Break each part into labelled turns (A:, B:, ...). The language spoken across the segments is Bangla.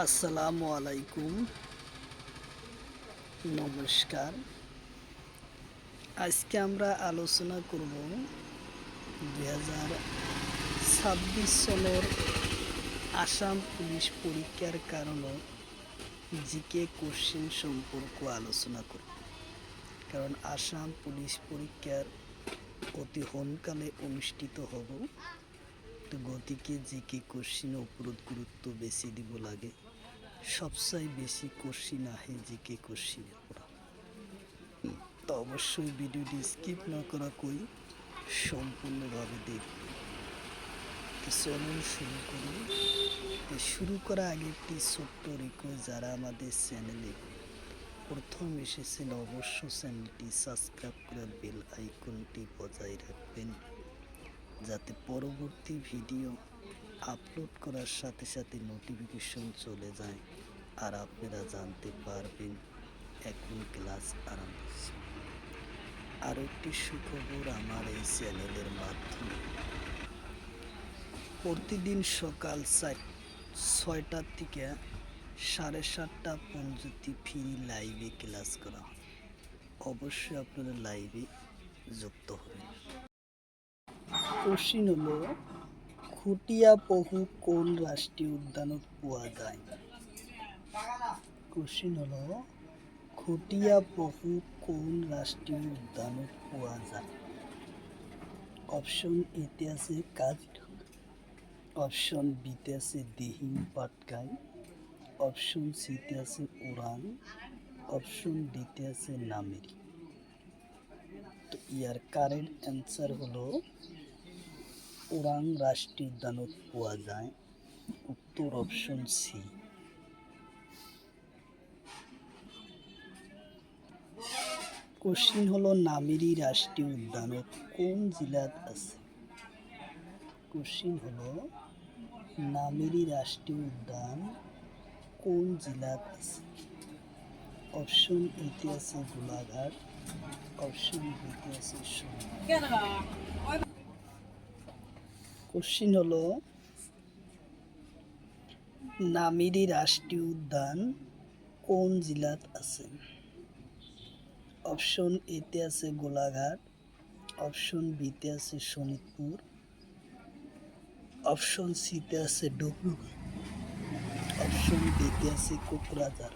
A: আসসালামু আলাইকুম, নমস্কার। আজকে আমরা আলোচনা করব 2026 সনের আসাম পুলিশ পরীক্ষার কারণে জিকে কোশ্চেন সম্পর্ক আলোচনা করব। কারণ আসাম পুলিশ পরীক্ষার অতি সোনকালে অনুষ্ঠিত হ'ব, তো গতিকে জিকে কোশ্চেনের ওপৰত গুরুত্ব বেশি দিব লাগে। সবচেয়ে বেশি কোশ্চিন আহে জিকে কোশ্চিনের পৰা। তো অবশ্যই ভিডিওটি স্কিপ না করাকৈ সম্পূর্ণভাবে দেখবেন। তো চলুন শুরু করি। শুরু করা আগে একটি ছোট্ট রিকোয়েস্ট, যারা আমাদের চ্যানেলে প্রথম এসেছেন অবশ্য চ্যানেলটি সাবস্ক্রাইব করে বেল আইকনটি বজায় রাখবেন, যাতে পরবর্তী ভিডিও আপলোড করার সাথে সাথে নোটিফিকেশন চলে যায় আর আপনারা জানতে পারবেন এখন ক্লাস আরম্ভ হচ্ছে। আর একটি সুখবর, আমার এই চ্যানেলের মাধ্যমে প্রতিদিন সকাল 6টার থেকে 7:30 পর্যন্ত ফ্রি লাইভে ক্লাস করা হয়। অবশ্যই আপনারা লাইভে যুক্ত হবেন। কোশ্চিন হলো, খুটিয়া পহু কোন রাষ্ট্রীয় উদ্যানত পোৱা যায়? কোশ্চিন হলো, খুটিয়া পহু কোন রাষ্ট্রীয় উদ্যানত পোৱা যায়? অপশন এতে আছে কাজিরঙা, অপশন বিতে আছে দিহিং পাটকাই, অপশন সিতে আছে ওরাং, অপশন ডিতে আছে নামেরি। তো ইয়ার কারেক্ট অ্যান্সার হলো ওরাং রাষ্ট্রীয় উদ্যানত পোৱা যায়, উত্তর অপশন সি। কোশ্চিন হলো, নামেরি রাষ্ট্রীয় উদ্যানত কোন জেলাত আছে? কোশ্চিন হলো, নামেরি রাষ্ট্রীয় উদ্যান কোন জেলাত আছে? অপশন এতে আছে গোলাঘাট, অপশন বিতে আছে শোণিতপুর। কোশ্চিন হলো, নামেরি রাষ্ট্রীয় উদ্যান কোন জেলাত আছে? অপশন এতে আছে গোলাঘাট, অপশন বিতে আছে শোণিতপুর, অপশন সিতে আছে ডিব্রুগড়, অপশন ডিতে আছে কোকরাঝার।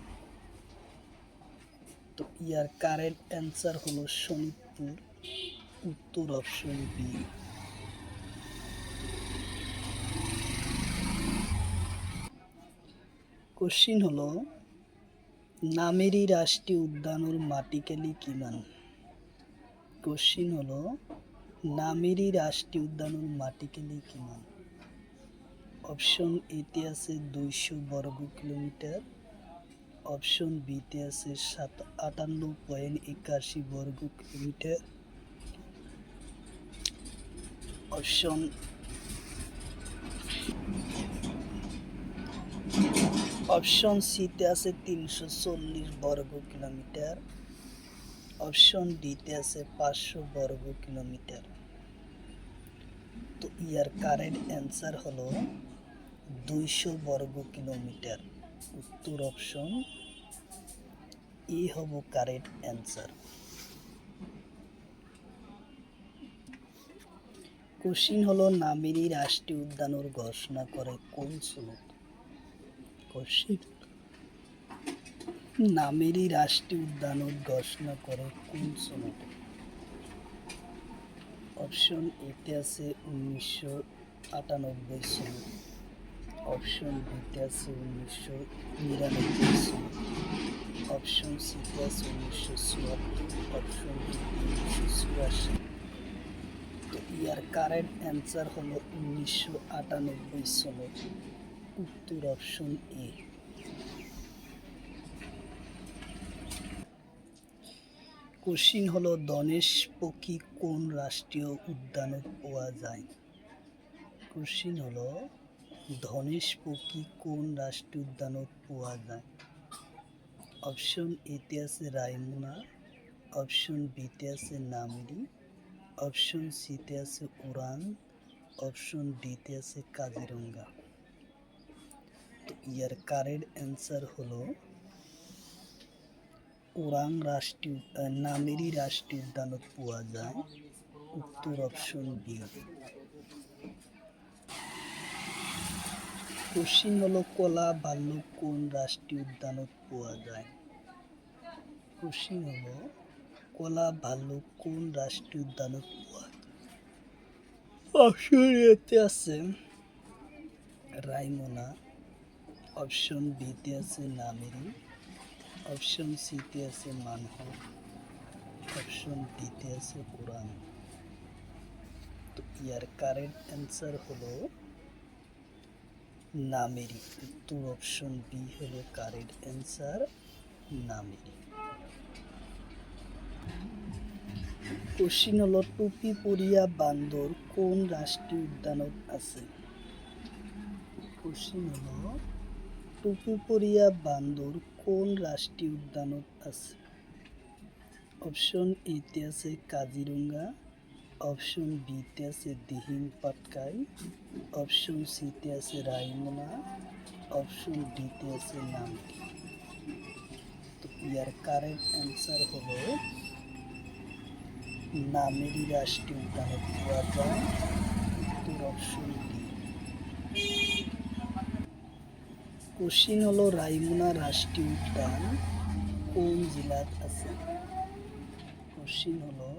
A: তো ইয়ার কারেক্ট অ্যান্সার হলো শোণিতপুর, উত্তর অপশন বি। কোশ্চিন হলো, নামেরি রাষ্ট্রীয় উদ্যানের মাটিকালি কিমান? কোশ্চিন হলো, নামেরি রাষ্ট্রীয় উদ্যানের মাটিকালি কিমান? অপশন এতে আছে 200 বর্গ কিলোমিটার, অপশন বিতে আছে 58.81 বর্গ কিলোমিটার, অপশন সিতে আছে 340 বর্গ কিলোমিটার, অপশন ডিতে আছে 500 বর্গ কিলোমিটার। তো ইয়ার কারেক্ট অ্যান্সার হলো 200 বর্গ কিলোমিটার, উত্তর অপশন ই হব কারেক্ট অ্যান্সার। কোশ্চিন হলো, নামেরি রাষ্ট্রীয় উদ্যানের ঘোষণা করে কোন সনদ? কোশ্চিন, নামেরি রাষ্ট্রীয় উদ্যানের ঘোষণা করে কোন সনদ? অপশন এতে আছে 1998 সনদ, অপশন বিতে আছে 1999 সনদ, অপশন সিতে আছে 1974, অপশন ডিতে 1984। তো ইয়ার কারেক্ট অ্যান্সার হলো 1998 সনদ, উত্তর অপশন এ। কোশ্চিন হলো, ধনেশ পক্ষী কোন রাষ্ট্রীয় উদ্যানত পোৱা যায়? কোশ্চিন হলো, ধনেশ পক্ষী কোন রাষ্ট্রীয় উদ্যানত পোৱা যায়? অপশন এতে আছে রায়মনা, অপশন বিতে আছে নামেরি, অপশন সিতে আছে ওরাং, অপশন ডিতে আছে কাজিরঙ্গা। তো ইয়ার কারেক্ট অ্যান্সার হলো ওরাং রাষ্ট্রীয় নামেরি রাষ্ট্রীয় উদ্যানত পোৱা যায়। উত্তর অপশন বি। কোশ্চিন হলো কলা ভাল্লুক কোন রাষ্ট্রীয় উদ্যানত পোৱা যায়। কোশ্চিন হলো কলা ভাল্লুক কোন রাষ্ট্রীয় উদ্যানত পোৱা যায়। অপশন এতে আছে রায়মনা, অপশন বিতে আছে নামেরি, অপশন সিতে আছে মানহর, অপশন ডিতে আছে ওরাং। তো ইয়ার কারেক্ট অ্যান্সার হলো নামেরি। উত্তর অপশন বি হলো কারেক্ট অ্যান্সার, নামেরি। কোশ্চিন হলো টুপি পরিয়া বান্দর কোন রাষ্ট্রীয় উদ্যানত আছে। কোশ্চিন হলো টুপি পরিয়া বান্দর কোন রাষ্ট্রীয় উদ্যানত আছে। অপশন এতে আছে কাজিরঙ্গা, অপশন বিতে আছে দিহিং পাটকাই, অপশন সিতে আছে রায়মনা, অপশন ডিতে আছে নামেরি। তো ইয়ার কারেক্ট অ্যান্সার হলো নামেরি রাষ্ট্রীয় উদ্যানত পোৱা যায়। উত্তর অপশন ডি। কোশ্চিন হলো রায়মনা রাষ্ট্রীয় উদ্যান কোন জেলাত আছে। কোশ্চিন হলো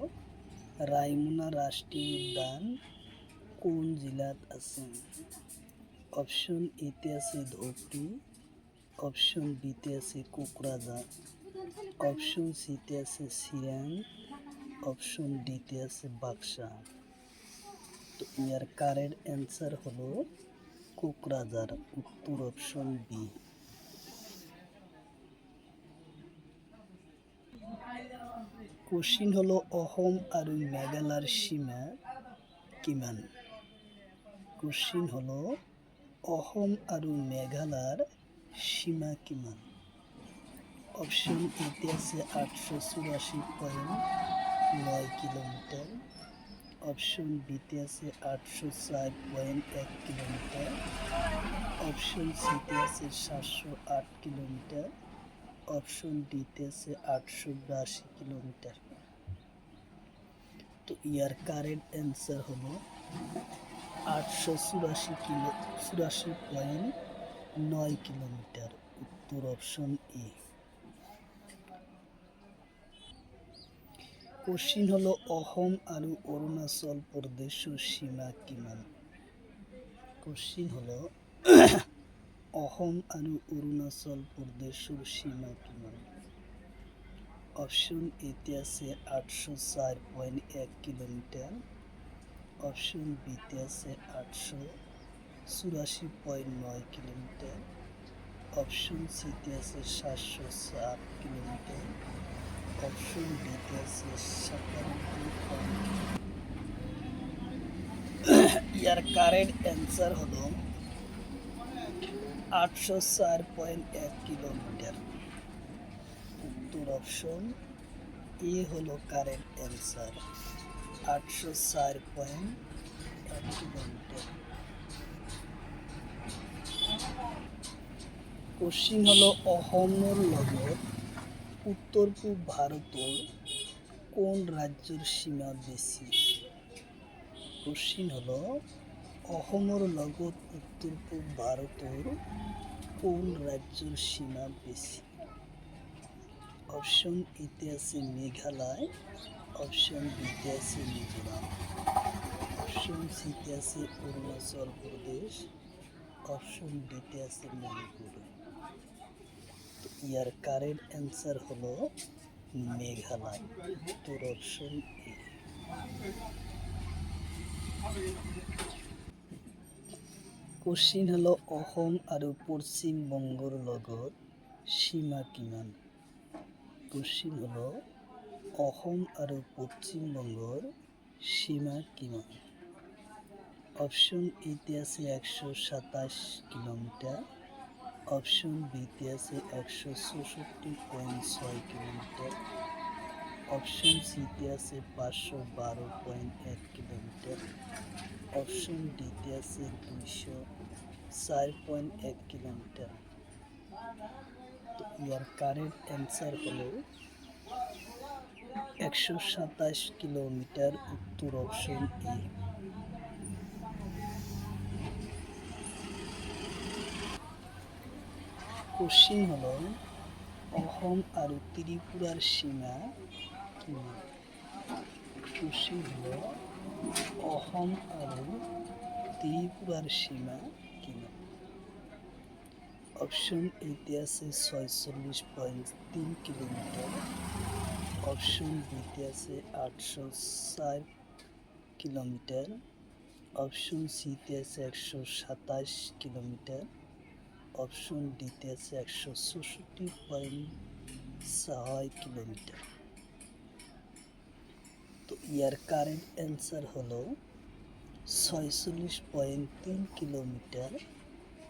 A: রায়মনা রাষ্ট্রীয় উদ্যান কোন জেলাত আছে। অপশন এতে আছে ধুবড়ী, অপশন বিতে আছে কোকরাঝার, অপশন সিতে আছে চিৰাং, অপশন ডিতে আছে বাক্সা। তো ইয়ার কারেক্ট অ্যান্সার হলো কোকরাঝার। উত্তর অপশন বি। কোশ্চিন হলো অসম আৰু মেঘালয়ৰ সীমা কিমান। কোশ্চিন হলো অসম আৰু মেঘালয়ৰ সীমা কিমান। অপশন এতে আছে 884.9 কিলোমিটার, অপশন বিতে আছে 804.1 কিলোমিটার, অপশন সিতে আছে 708 কিলোমিটার, অপশন ডিতে আছে 882 কিলোমিটার। তো ইয়ার কারেক্ট অ্যান্সার হলো 884.9 কিলোমিটার। উত্তর অপশন এ। কোশ্চিন হলো অসম আৰু অৰুণাচল প্ৰদেশৰ সীমা কিমান। কোশ্চিন হলো অসম আৰু অৰুণাচল প্ৰদেশৰ সীমা কিমান। অপশন এতে আছে 804.1 কিলোমিটার, অপশন বিতে আছে 884.9 কিলোমিটার, অপশন সিতে আছে 707 কিলোমিটার, অপশন ডিতে আছে 97। ইয়ার কারেক্ট অ্যান্সার হলো 804.1 কিলোমিটার। উত্তর অপশন এ হলো কারেক্ট অ্যান্সার, 804.1 কিলোমিটার। কোশ্চিন হলো অসমৰ লগত উত্তৰ পূব ভাৰতৰ কোন ৰাজ্যৰ সীমা বেছি। কোশ্চিন হলো অসমৰ লগত উত্তৰ পূব ভাৰতৰ কোন ৰাজ্যৰ সীমা বেছি। অপশন এতে আছে মেঘালয়, অপশন বিতে আছে মিজোরাম, অপশন সিতে আছে অরুণাচল প্রদেশ, অপশন ডিতে আছে মণিপুর। তো ইয়ার কারেক্ট অ্যান্সার হলো মেঘালয়। উত্তর অপশন এ। কোশ্চিন হলো অসম আৰু পশ্চিম বংগৰ লগত সীমা কিমান। কোশ্চিন হলো অসম আৰু পশ্চিম বংগৰ সীমা কিমান। অপশন এতে আছে 127 কিলোমিটার, অপশন বিতে আছে 164.6 কিলোমিটার, অপশন সিতে আছে 512.1 কিলোমিটার, অপশন ডিতে আছে 200 4.1 কিলোমিটার। তো ইয়ার কারেন্ট অ্যান্সার হলো 127 কিলোমিটার, উত্তর অপশন এ। কোশ্চিন হলো অসম আৰু ত্রিপুরার সীমা কিমান? কোশ্চিন হলো অসম আৰু ত্রিপুরার সীমা কিমান? অপশন এতে আছে 46.3 কিলোমিটার, অপশন বিতে আছে 804 কিলোমিটার, অপশন সিতে আছে 127 কিলোমিটার, অপশন ডিতে আছে 164.6 কিলোমিটার। তো ইয়ার কারেন্ট অ্যান্সার হলো 46.3 কিলোমিটার,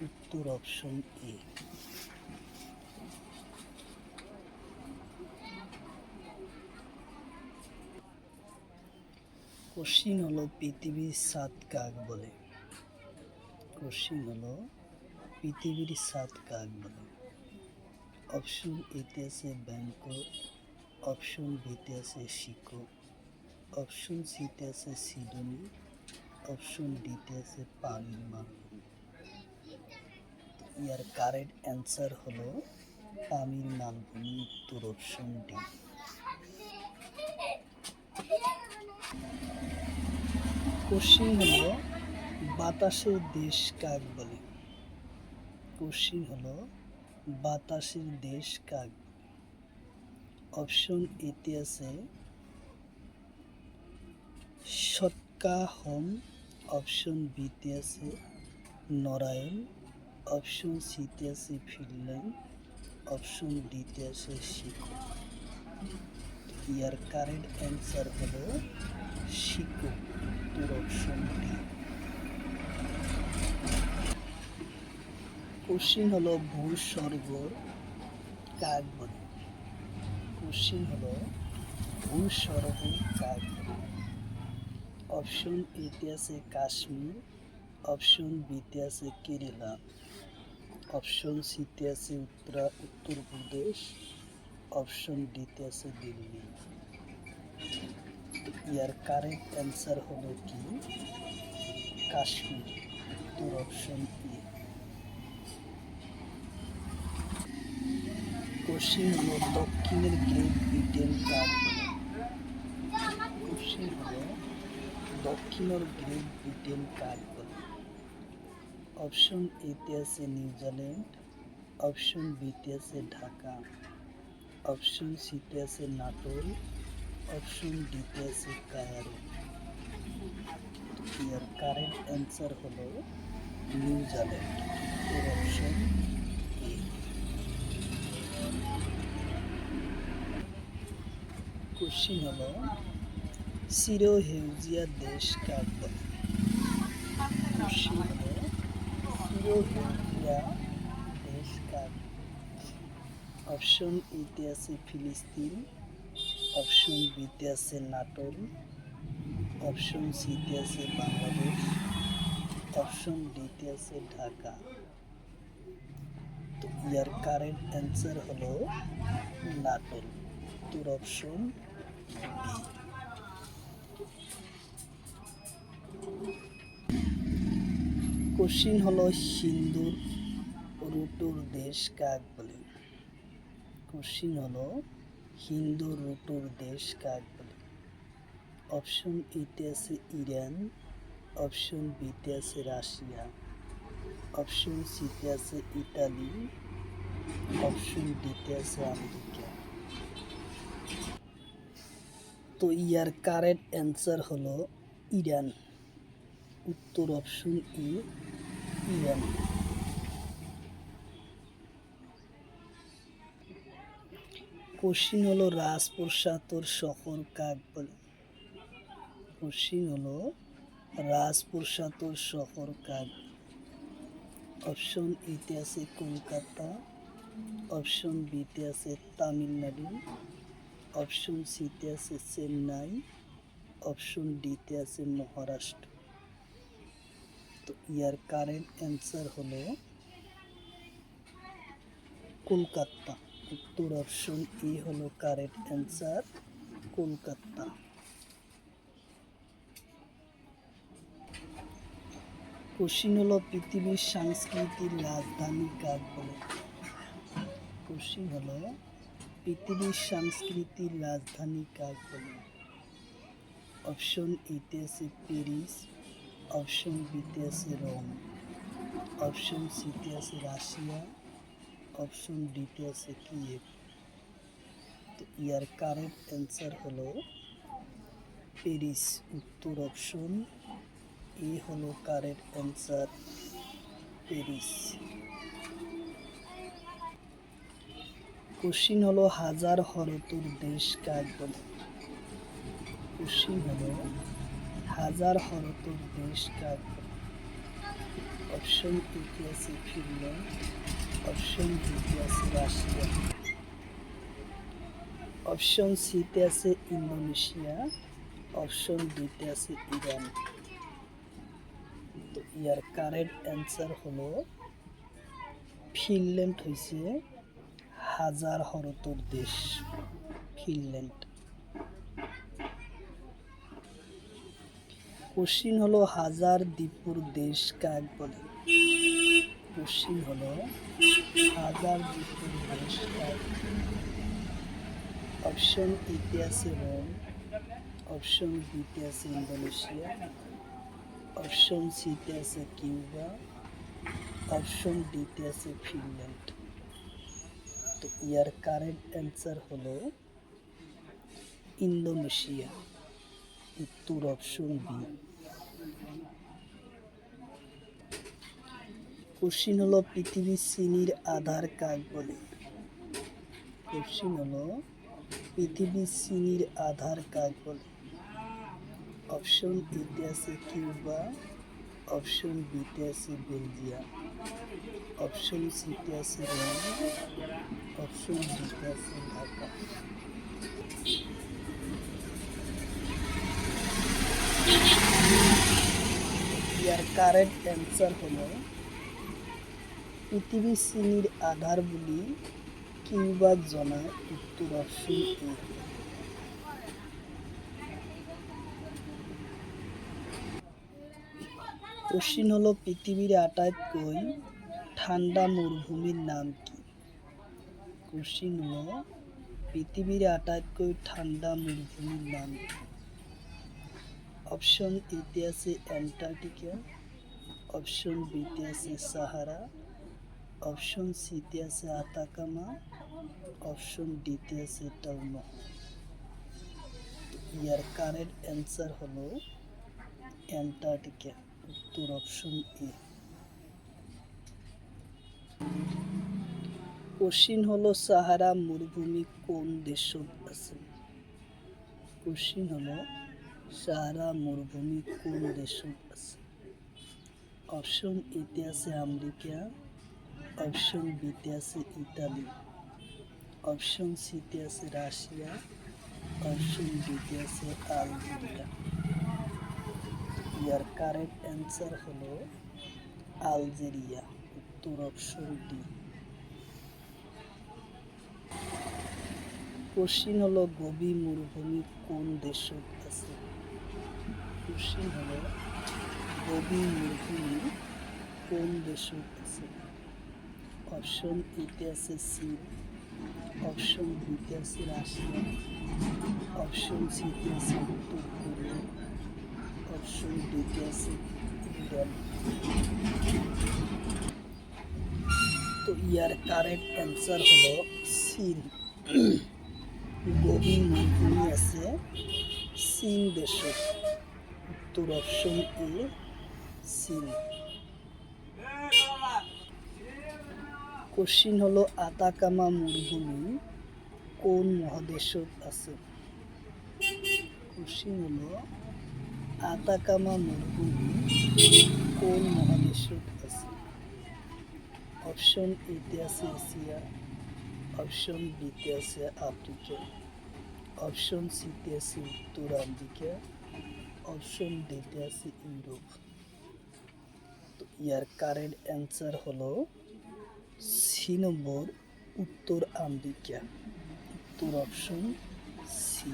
A: উত্তর অপশন এ। কোশ্চিন হলো পৃথিবীর চাঁদ কাক বলে? কোশ্চিন হলো পৃথিবীর চাঁদ কাক বলে? অপশন এতে আছে ব্যাংকক, অপশন বিতে আছে শিকক, অপশন সিতে আছে সিডনি, অপশন ডিতে আছে পামির মালভূমি। ইয়ার কারেক্ট অ্যান্সার হলো পামির মালভূমি, উত্তর অপশন ডি। কোশ্চিন হলো বাতাসের দেশ কাক বলে? কোশ্চিন হলো বাতাসের দেশ কাক বলে? অপশন এতে আছে সটকাহম, অপশন বিতে আছে নরায়ণ, অপশন সিতে আছে ফিনল্যান্ড, অপশন ডিতে আছে শিকো। ইয়ার কারেক্ট অ্যান্সার হলো শিকো, উত্তর অপশন ডি। কোশ্চিন হলো ভূস্বর্গর কাক বলে? কোশ্চিন হলো ভূস্বর্গ কাক বলে? অপশন এতে আছে কাশ্মীর, অপশন বিতে আছে কেরালা, অপশন সিতে আছে উত্তরপ্রদেশ, অপশন ডিতে আছে দিল্লি। ইয়ার কারেক্ট অ্যান্সার হলো কি কাশ্মীর, উত্তর অপশন এ। কোশ্চিন হলো দক্ষিণের গ্রেট ব্রিটেন কাক বলে? কোশ্চিন হলো দক্ষিণের গ্রেট ব্রিটেন কাক বলে? অপশন এতে আছে নিউজিল্যান্ড, অপশন বিতে আছে ঢাকা, অপশন সিতে আছে নাটোর, অপশন ডিতে আছে কায়রো। ইয়ার কারেক্ট অ্যান্সার হলো নিউজিল্যান্ড, উত্তর অপশন এ। কোশ্চিন হলো চিরসেউজীয়া দেশ কাক বলে? কোশ্চিন হলো চিরসেউজীয়া দেশ কাক? অপশন এতে আছে ফিলিস্তিন, অপশন বিতে আছে নাটোর, অপশন সিতে আছে বাংলাদেশ, অপশন ডিতে আছে ঢাকা। তো ইয়ার কারেক্ট অ্যান্সার হলো নাটোর, উত্তর অপশন বি। কোশ্চিন হলো সিন্ধুর রুটুর দেশ কাক বলে? কোশ্চিন হলো হিন্দু রুটুর দেশ কাক বলে? অপশন এতে আছে ইরান, অপশন বিতে আছে রাশিয়া, অপশন সিতে আছে ইতালি, অপশন ডিতে আছে আমেরিকা। তো ইয়ার কারেক্ট অ্যান্সার হলো ইরান, উত্তর অপশন ই, ইরান। কোশ্চিন হলো রাজপ্রসাদর শহর কাক বলে? কোশ্চিন হলো রাজপ্রসাদর শহর কাক? অপশন এতে আছে কলকাতা, অপশন বিতে আছে তামিলনাড়ু, অপশন সিতে আছে চেন্নাই, অপশন ডিতে আছে মহারাষ্ট্র। তো ইয়ার কারেক্ট অ্যান্সার হলো কলকাতা। উত্তর অপশন ই হলো কারেক্ট অ্যান্সার, কলকাতা। কোশ্চিন হলো পৃথিবীর সংস্কৃতির রাজধানী কাকে বলে? কোশ্চিন হলো পৃথিবীর সংস্কৃতির রাজধানী কাকে বলে? অপশন এতে আছে প্যারিস, অপশন বিতে আছে রোম, অপশন সিতে আছে রাশিয়া, অপশন ডিতে আছে কিয়েভ। তো ইয়ার কারেক্ট অ্যান্সার হলো প্যারিস। উত্তর অপশন এ হলো কারেক্ট অ্যান্সার, প্যারিস। কোশ্চিন হলো হাজার হরতর দেশ কাকে বলে? কোশ্চিন হলো হাজার হরতর দেশ কাকে বলে? অপশন এতে আছে ফিনল্যান্ড, অপশন বিতে আছে রাশিয়া, অপশন সিতে আছে ইন্দোনেশিয়া, অপশন ডিতে আছে ইরান। তো ইয়ার কারেক্ট অ্যান্সার হলো ফিনল্যান্ড হয়েছে হাজার হরতর দেশ, ফিনল্যান্ড। কোশ্চিন হলো হাজার দ্বীপুর দেশ কাকে বলে? কোশ্চিন হলো হাজার দ্বীপুর দেশ কাকে বলে? অপশন এতে আছে রোম, অপশন বিতে আছে ইন্দোনেশিয়া, অপশন সিতে আছে কিউবা, অপশন ডিতে আছে ফিনল্যান্ড। তো ইয়ার কারেক্ট অ্যান্সার হলো ইন্দোনেশিয়া। উত্তর অপশন বি। কোশ্চিন হলো পৃথিবীর চিনির আধার কাকে বলে? কোশ্চিন হলো পৃথিবীর চিনির আধার কাকে বলে? অপশন এতে আছে কিউবা, অপশন বিতে আছে বেলজিয়াম, অপশন সিতে আছে রোম, অপশন ডিতে আছে ঢাকা। ইয়ার কারেক্ট অ্যান্সার হলো পৃথিবীর চিনির আধার বলি কিউবা জানায়। উত্তর অপশন এ। কোশ্চিন হলো পৃথিবীর আটাইতকৈ ঠান্ডা মরুভূমির নাম কি? কোশ্চিন হলো পৃথিবীর আটাইতকৈ ঠান্ডা মরুভূমির নাম কি? অপশন এতে আছে অ্যান্টার্কটিকা, অপশন বিতে আছে সাহারা, অপশন সিতে আছে আতাকামা, অপশন ডিতে আছে টালমা। ইয়ার কারেক্ট অ্যান্সার হলো অ্যান্টার্কটিকা। উত্তর অপশন এ। কোশ্চিন হলো সাহারা মরুভূমি কোন দেশত আছে? কোশ্চিন হলো সাহারা মরুভূমি কোন দেশত আছে? অপশন এতে আছে আমেরিকা, অপশন বিতে আছে ইতালি, অপশন সিতে আছে রাশিয়া, অপশন ডিতে আছে আলজেরিয়া। ইয়ার কারেক্ট অ্যান্সার হলো আলজেরিয়া। উত্তর অপশন ডি। কোশ্চিন হলো গোবি মরুভূমি কোন দেশত আছে? কোশ্চিন হলো গোবি মরুভূমি কোন দেশত আছে? অপশন এতে আছে চীন, অপশন বিতে আছে রাশিয়া, অপশন সিতে আছে উত্তর কোরিয়া, অপশন ডিতে আছে ইরান। তো ইয়ার কারেক্ট অ্যান্সার হলো চীন। গোবি মরুভূমি আছে চীন দেশত। উত্তর অপশন এ, চীন। কোশ্চিন হলো আতাকামা মরুভূমি কোন মহাদেশত আছে? কোশ্চিন হলো আতাকামা মরুভূমি কোন মহাদেশত আছে? অপশন এতে আছে এশিয়া, অপশন বিতে আছে আফ্রিকা, অপশন সিতে আছে উত্তর আমেরিকা, অপশন ডিতে আছে ইউরোপ। ইয়ার কারেক্ট অ্যান্সার হলো সি নম্বর, উত্তর আমেরিকা। উত্তর অপশন সি।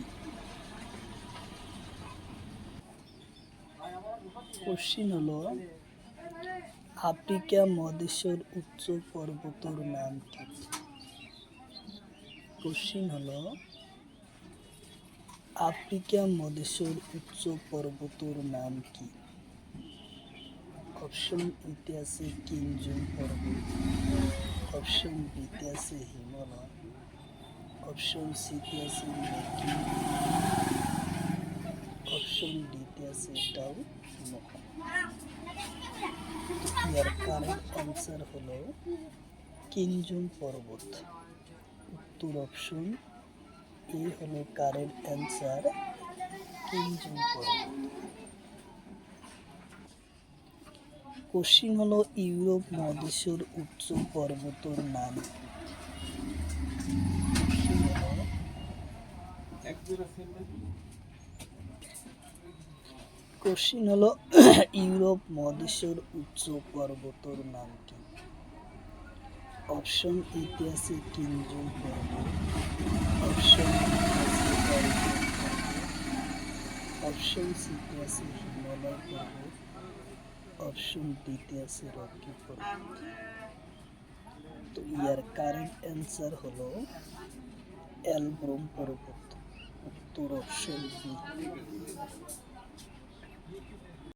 A: কোশ্চিন হলো আফ্রিকা মহাদেশের উচ্চ পর্বতের নাম কি? কোশ্চিন হলো আফ্রিকা মহাদেশের উচ্চ পর্বতের নাম কি? অপশন এতে আছে কিনজুম পর্বত, অপশন বিতে আছে হিমালয়, অপশন সিতে আছে মেকি, অপশন ডিতে আছে টাউমহ। ইয়ার কারেক্ট অ্যান্সার হলো কিনজুম পর্বত। উত্তর অপশন এ হলো কারেক্ট অ্যান্সার, কিনজুম পর্বত। কোশ্চিন হলো ইউরোপ মহাদেশের উচ্চ পর্বতের নাম কি? কোশ্চিন হলো ইউরোপ মহাদেশের উচ্চ পর্বতের নাম কি? অপশন এতে আছে কিনজুম পর্বত, অপশন অপশন সিতে আছে হিমালয় পর্বত, অপশন ডিতে আছে রকি পর্বত। তো ইয়ার কারেক্ট অ্যান্সার হলো এলব্রুম পর্বত। উত্তর অপশন বি।